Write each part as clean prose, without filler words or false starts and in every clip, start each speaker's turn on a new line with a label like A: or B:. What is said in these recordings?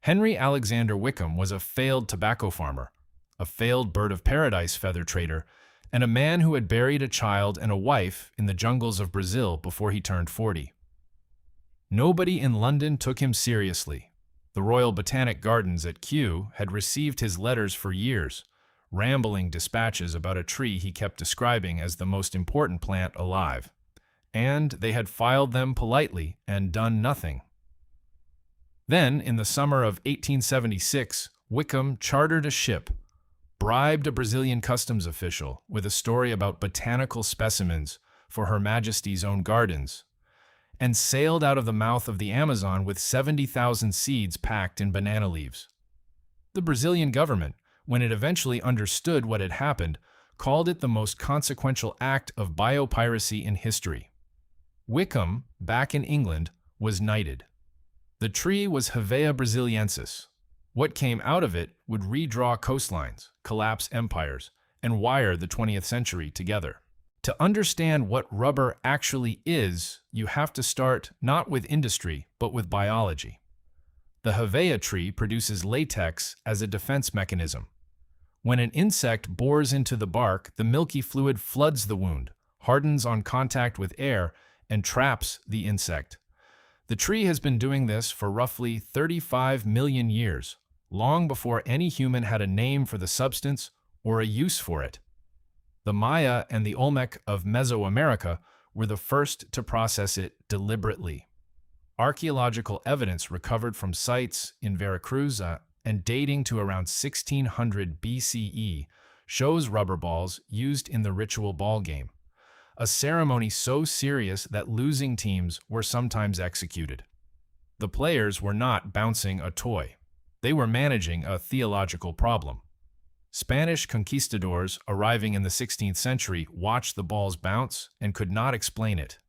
A: Henry Alexander Wickham was a failed tobacco farmer, a failed bird of paradise feather trader, and a man who had buried a child and a wife in the jungles of Brazil before he turned 40. Nobody in London took him seriously. The Royal Botanic Gardens at Kew had received his letters for years, rambling dispatches about a tree he kept describing as the most important plant alive, and they had filed them politely and done nothing. Then, in the summer of 1876, Wickham chartered a ship, bribed a Brazilian customs official with a story about botanical specimens for Her Majesty's own gardens, and sailed out of the mouth of the Amazon with 70,000 seeds packed in banana leaves. The Brazilian government, when it eventually understood what had happened, called it the most consequential act of biopiracy in history. Wickham, back in England, was knighted. The tree was Hevea brasiliensis. What came out of it would redraw coastlines, collapse empires, and wire the 20th century together. To understand what rubber actually is, you have to start not with industry, but with biology. The Hevea tree produces latex as a defense mechanism. When an insect bores into the bark, the milky fluid floods the wound, hardens on contact with air, and traps the insect. The tree has been doing this for roughly 35 million years, long before any human had a name for the substance or a use for it. The Maya and the Olmec of Mesoamerica were the first to process it deliberately. Archaeological evidence recovered from sites in Veracruz and dating to around 1600 BCE shows rubber balls used in the ritual ball game, a ceremony so serious that losing teams were sometimes executed. The players were not bouncing a toy. They were managing a theological problem. Spanish conquistadors arriving in the 16th century watched the balls bounce and could not explain it.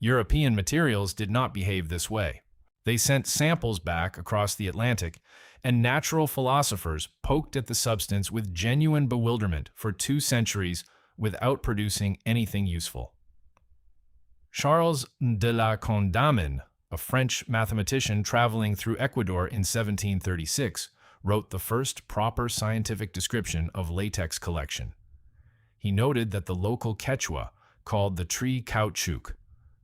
A: European materials did not behave this way. They sent samples back across the Atlantic, and natural philosophers poked at the substance with genuine bewilderment for 2 centuries without producing anything useful. Charles de la Condamine, a French mathematician traveling through Ecuador in 1736, wrote the first proper scientific description of latex collection. He noted that the local Quechua called the tree caoutchouc,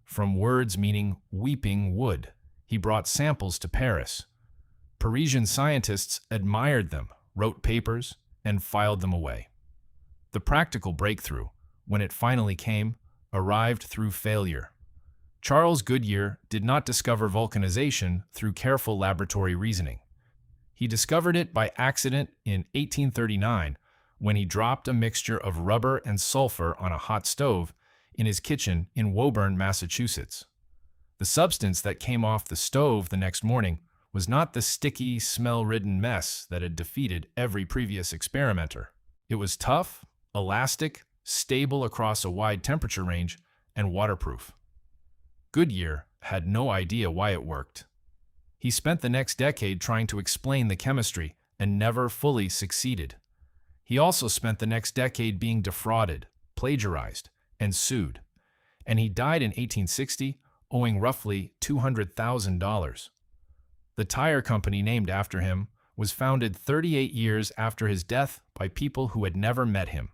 A: from words meaning weeping wood. He brought samples to Paris. Parisian scientists admired them, wrote papers, and filed them away. The practical breakthrough, when it finally came, arrived through failure. Charles Goodyear did not discover vulcanization through careful laboratory reasoning. He discovered it by accident in 1839 when he dropped a mixture of rubber and sulfur on a hot stove in his kitchen in Woburn, Massachusetts. The substance that came off the stove the next morning was not the sticky, smell-ridden mess that had defeated every previous experimenter. It was tough, elastic, stable across a wide temperature range, and waterproof. Goodyear had no idea why it worked. He spent the next decade trying to explain the chemistry and never fully succeeded. He also spent the next decade being defrauded, plagiarized, and sued. And he died in 1860, owing roughly $200,000. The tire company named after him was founded 38 years after his death by people who had never met him.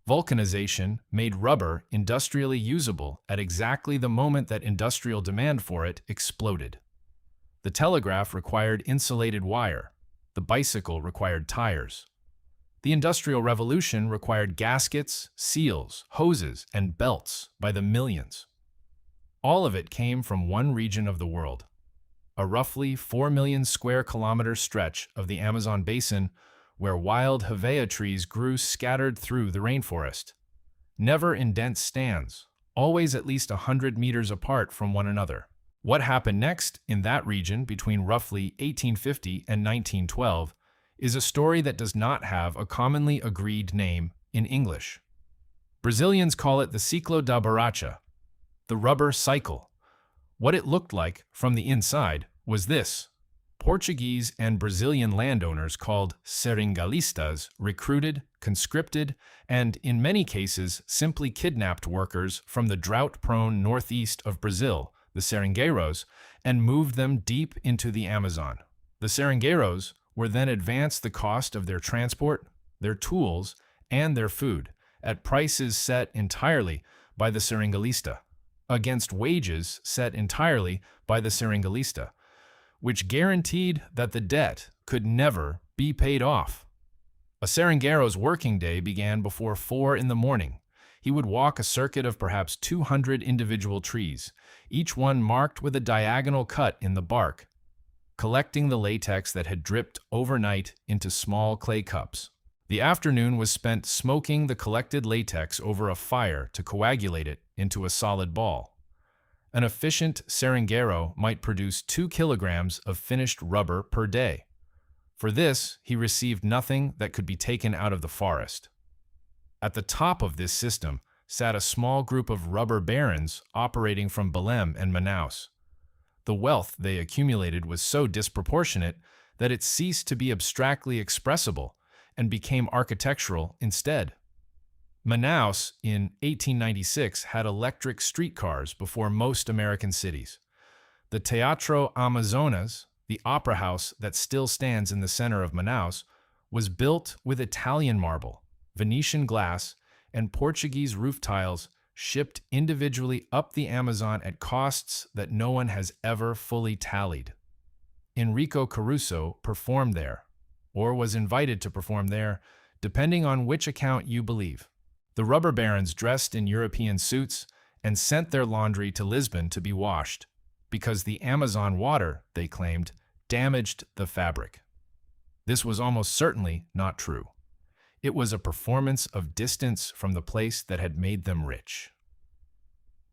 A: Vulcanization made rubber industrially usable at exactly the moment that industrial demand for it exploded. The telegraph required insulated wire. The bicycle required tires. The Industrial Revolution required gaskets, seals, hoses, and belts by the millions. All of it came from one region of the world, a roughly 4 million square kilometer stretch of the Amazon basin where wild Hevea trees grew scattered through the rainforest, never in dense stands, always at least 100 meters apart from one another. What happened next in that region between roughly 1850 and 1912 is a story that does not have a commonly agreed name in English. Brazilians call it the Ciclo da Borracha, the rubber cycle. What it looked like from the inside was this. Portuguese and Brazilian landowners called seringalistas recruited, conscripted, and, in many cases, simply kidnapped workers from the drought-prone northeast of Brazil, the Seringueiros, and moved them deep into the Amazon. The seringueiros were then advanced the cost of their transport, their tools, and their food at prices set entirely by the seringalista, against wages set entirely by the seringalista, which guaranteed that the debt could never be paid off. A seringueiro's working day began before 4 in the morning. He would walk a circuit of perhaps 200 individual trees, each one marked with a diagonal cut in the bark, collecting the latex that had dripped overnight into small clay cups. The afternoon was spent smoking the collected latex over a fire to coagulate it into a solid ball. An efficient seringueiro might produce 2 kilograms of finished rubber per day. For this, he received nothing that could be taken out of the forest. At the top of this system sat a small group of rubber barons operating from Belém and Manaus. The wealth they accumulated was so disproportionate that it ceased to be abstractly expressible and became architectural instead. Manaus in 1896 had electric streetcars before most American cities. The Teatro Amazonas, the opera house that still stands in the center of Manaus, was built with Italian marble, Venetian glass, and Portuguese roof tiles shipped individually up the Amazon at costs that no one has ever fully tallied. Enrico Caruso performed there, or was invited to perform there, depending on which account you believe. The rubber barons dressed in European suits and sent their laundry to Lisbon to be washed, because the Amazon water, they claimed, damaged the fabric. This was almost certainly not true. It was a performance of distance from the place that had made them rich.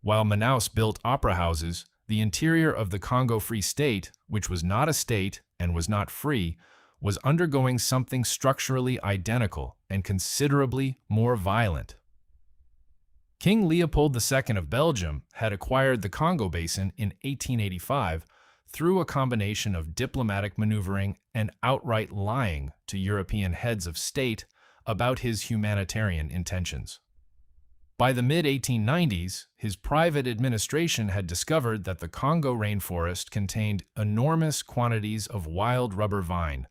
A: While Manaus built opera houses, the interior of the Congo Free State, which was not a state and was not free, was undergoing something structurally identical and considerably more violent. King Leopold II of Belgium had acquired the Congo Basin in 1885 through a combination of diplomatic maneuvering and outright lying to European heads of state about his humanitarian intentions. By the mid-1890s, his private administration had discovered that the Congo rainforest contained enormous quantities of wild rubber vine,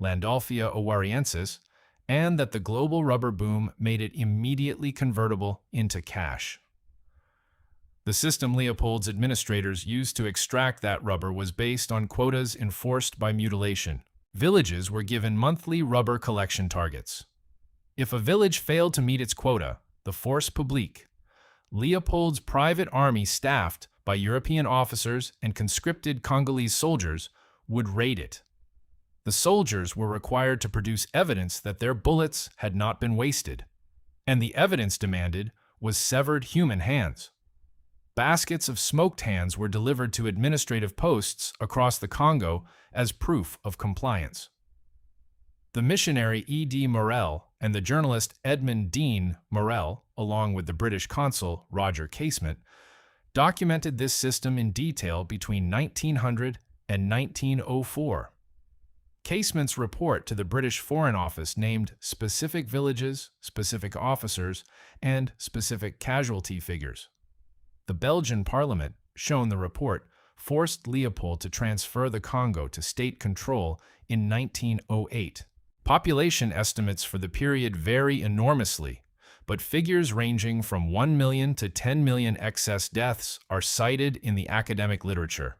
A: Landolphia owariensis, and that the global rubber boom made it immediately convertible into cash. The system Leopold's administrators used to extract that rubber was based on quotas enforced by mutilation. Villages were given monthly rubber collection targets. If a village failed to meet its quota, the Force Publique, Leopold's private army staffed by European officers and conscripted Congolese soldiers, would raid it. The soldiers were required to produce evidence that their bullets had not been wasted, and the evidence demanded was severed human hands. Baskets of smoked hands were delivered to administrative posts across the Congo as proof of compliance. The missionary E.D. Morel and the journalist Edmund Dean Morel, along with the British consul Roger Casement, documented this system in detail between 1900 and 1904. Casement's report to the British Foreign Office named specific villages, specific officers, and specific casualty figures. The Belgian Parliament, shown the report, forced Leopold to transfer the Congo to state control in 1908. Population estimates for the period vary enormously, but figures ranging from 1 million to 10 million excess deaths are cited in the academic literature,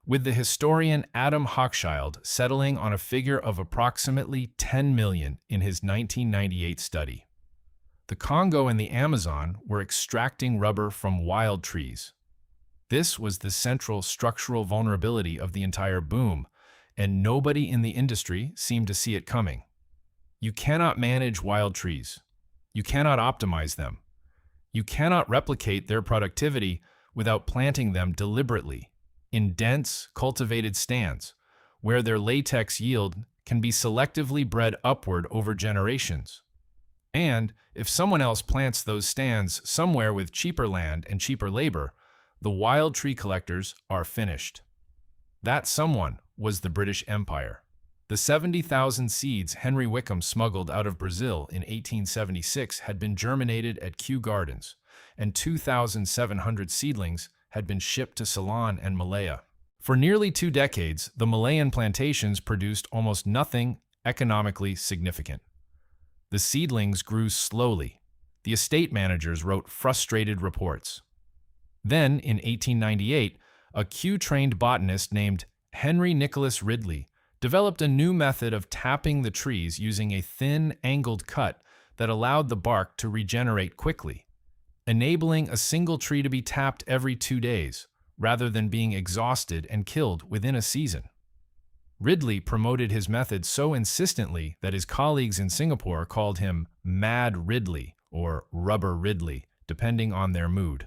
A: with the historian Adam Hochschild settling on a figure of approximately 10 million in his 1998 study. The Congo and the Amazon were extracting rubber from wild trees. This was the central structural vulnerability of the entire boom, and nobody in the industry seemed to see it coming. You cannot manage wild trees. You cannot optimize them. You cannot replicate their productivity without planting them deliberately in dense, cultivated stands, where their latex yield can be selectively bred upward over generations. And if someone else plants those stands somewhere with cheaper land and cheaper labor, the wild tree collectors are finished. That someone was the British Empire. The 70,000 seeds Henry Wickham smuggled out of Brazil in 1876 had been germinated at Kew Gardens, and 2,700 seedlings had been shipped to Ceylon and Malaya. For nearly 2 decades, the Malayan plantations produced almost nothing economically significant. The seedlings grew slowly. The estate managers wrote frustrated reports. Then, in 1898, a Kew-trained botanist named Henry Nicholas Ridley developed a new method of tapping the trees using a thin, angled cut that allowed the bark to regenerate quickly, enabling a single tree to be tapped every 2 days, rather than being exhausted and killed within a season. Ridley promoted his method so insistently that his colleagues in Singapore called him Mad Ridley or Rubber Ridley, depending on their mood.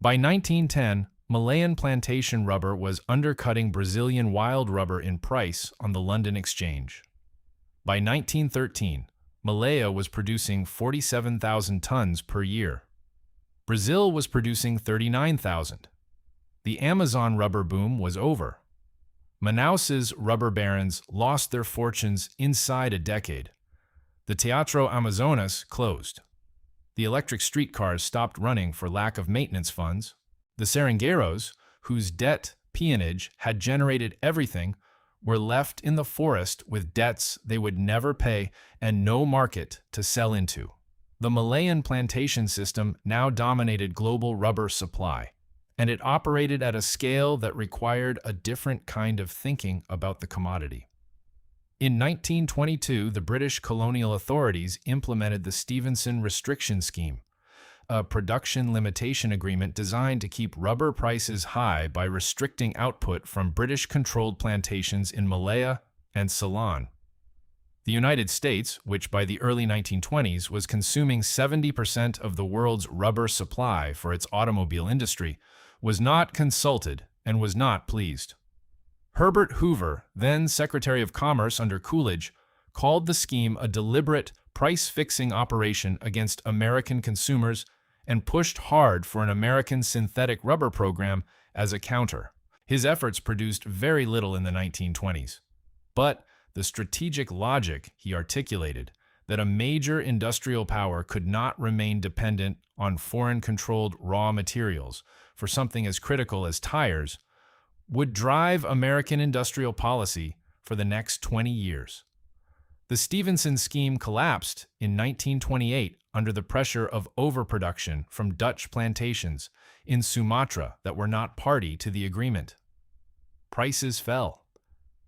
A: By 1910, Malayan plantation rubber was undercutting Brazilian wild rubber in price on the London Exchange. By 1913, Malaya was producing 47,000 tons per year. Brazil was producing 39,000. The Amazon rubber boom was over. Manaus's rubber barons lost their fortunes inside a decade. The Teatro Amazonas closed. The electric streetcars stopped running for lack of maintenance funds. The seringueiros, whose debt peonage had generated everything, were left in the forest with debts they would never pay and no market to sell into. The Malayan plantation system now dominated global rubber supply, and it operated at a scale that required a different kind of thinking about the commodity. In 1922, the British colonial authorities implemented the Stevenson Restriction Scheme, a production limitation agreement designed to keep rubber prices high by restricting output from British-controlled plantations in Malaya and Ceylon. The United States, which by the early 1920s was consuming 70% of the world's rubber supply for its automobile industry, was not consulted and was not pleased. Herbert Hoover, then Secretary of Commerce under Coolidge, called the scheme a deliberate price-fixing operation against American consumers and pushed hard for an American synthetic rubber program as a counter. His efforts produced very little in the 1920s. But the strategic logic he articulated, that a major industrial power could not remain dependent on foreign-controlled raw materials for something as critical as tires, would drive American industrial policy for the next 20 years. The Stevenson scheme collapsed in 1928 under the pressure of overproduction from Dutch plantations in Sumatra that were not party to the agreement. Prices fell.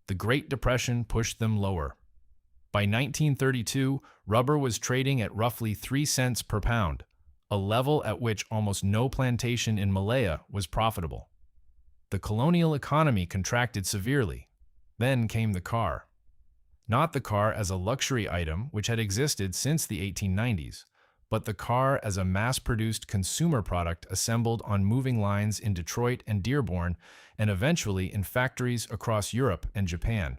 A: The Great Depression pushed them lower. By 1932, rubber was trading at roughly 3 cents per pound, a level at which almost no plantation in Malaya was profitable. The colonial economy contracted severely. Then came the car. Not the car as a luxury item which had existed since the 1890s, but the car as a mass-produced consumer product assembled on moving lines in Detroit and Dearborn and eventually in factories across Europe and Japan.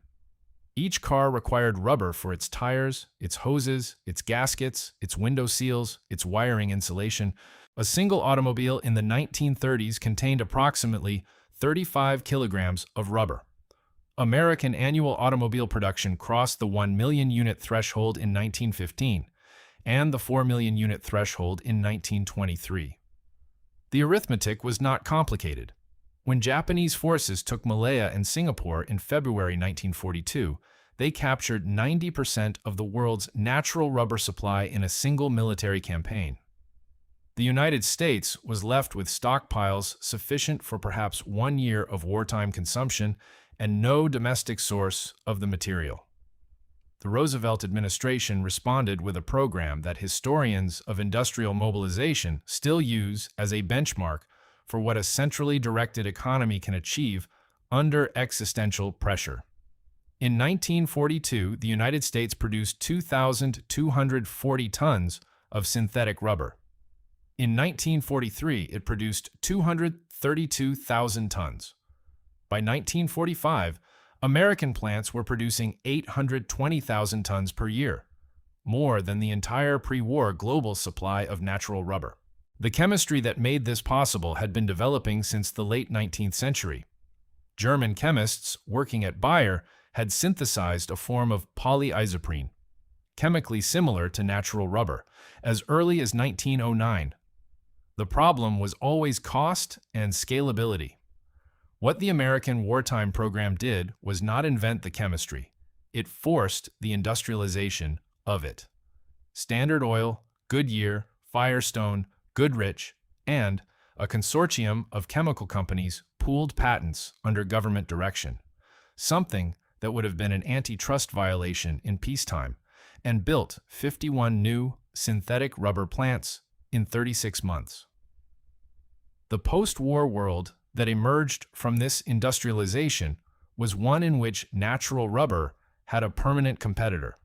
A: Each car required rubber for its tires, its hoses, its gaskets, its window seals, its wiring insulation. A single automobile in the 1930s contained approximately 35 kilograms of rubber. American annual automobile production crossed the 1 million unit threshold in 1915 and the 4 million unit threshold in 1923. The arithmetic was not complicated. When Japanese forces took Malaya and Singapore in February 1942, they captured 90% of the world's natural rubber supply in a single military campaign. The United States was left with stockpiles sufficient for perhaps 1 year of wartime consumption and no domestic source of the material. The Roosevelt administration responded with a program that historians of industrial mobilization still use as a benchmark for what a centrally directed economy can achieve under existential pressure. In 1942, the United States produced 2,240 tons of synthetic rubber. In 1943, it produced 232,000 tons. By 1945, American plants were producing 820,000 tons per year, more than the entire pre-war global supply of natural rubber. The chemistry that made this possible had been developing since the late 19th century. German chemists working at Bayer had synthesized a form of polyisoprene, chemically similar to natural rubber, as early as 1909. The problem was always cost and scalability. What the American wartime program did was not invent the chemistry. It forced the industrialization of it. Standard Oil, Goodyear, Firestone, Goodrich, and a consortium of chemical companies pooled patents under government direction, something that would have been an antitrust violation in peacetime, and built 51 new synthetic rubber plants in 36 months. The post-war world that emerged from this industrialization was one in which natural rubber had a permanent competitor.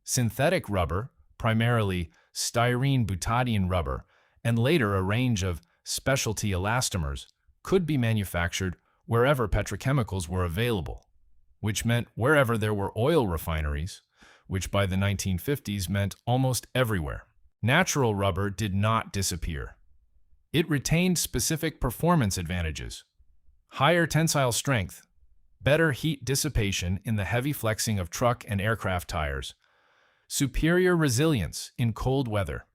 A: Synthetic rubber, primarily styrene butadiene rubber, and later a range of specialty elastomers, could be manufactured wherever petrochemicals were available, which meant wherever there were oil refineries, which by the 1950s meant almost everywhere. Natural rubber did not disappear. It retained specific performance advantages: higher tensile strength, better heat dissipation in the heavy flexing of truck and aircraft tires, superior resilience in cold weather.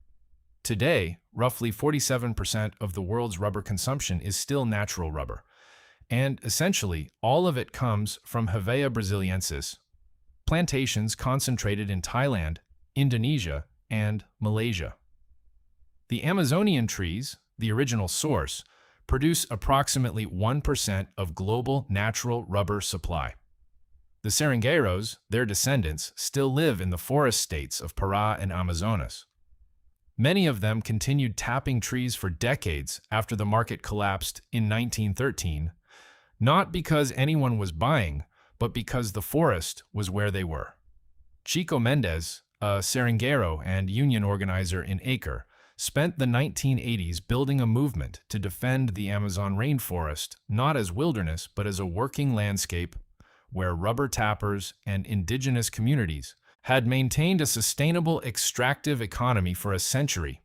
A: Today, roughly 47% of the world's rubber consumption is still natural rubber, and essentially all of it comes from Hevea brasiliensis, plantations concentrated in Thailand, Indonesia, and Malaysia. The Amazonian trees, the original source, produce approximately 1% of global natural rubber supply. The Seringueiros, their descendants, still live in the forest states of Pará and Amazonas. Many of them continued tapping trees for decades after the market collapsed in 1913, not because anyone was buying, but because the forest was where they were. Chico Mendes, a Seringueiro and union organizer in Acre, spent the 1980s building a movement to defend the Amazon rainforest not as wilderness but as a working landscape where rubber tappers and indigenous communities had maintained a sustainable extractive economy for a century.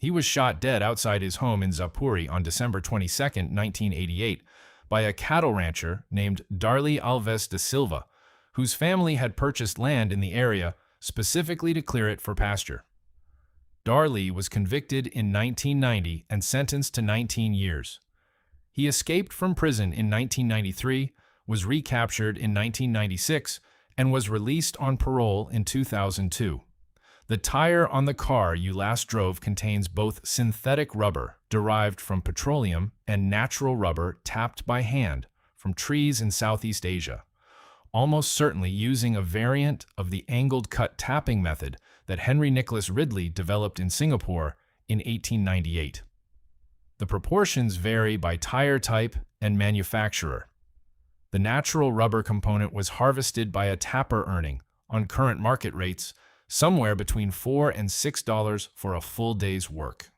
A: He was shot dead outside his home in Zapuri on December 22, 1988, by a cattle rancher named Darly Alves da Silva, whose family had purchased land in the area specifically to clear it for pasture. Darly was convicted in 1990 and sentenced to 19 years. He escaped from prison in 1993, was recaptured in 1996, and was released on parole in 2002. The tire on the car you last drove contains both synthetic rubber derived from petroleum and natural rubber tapped by hand from trees in Southeast Asia, almost certainly using a variant of the angled cut tapping method that Henry Nicholas Ridley developed in Singapore in 1898. The proportions vary by tire type and manufacturer. The natural rubber component was harvested by a tapper earning, on current market rates, somewhere between $4 and $6 for a full day's work.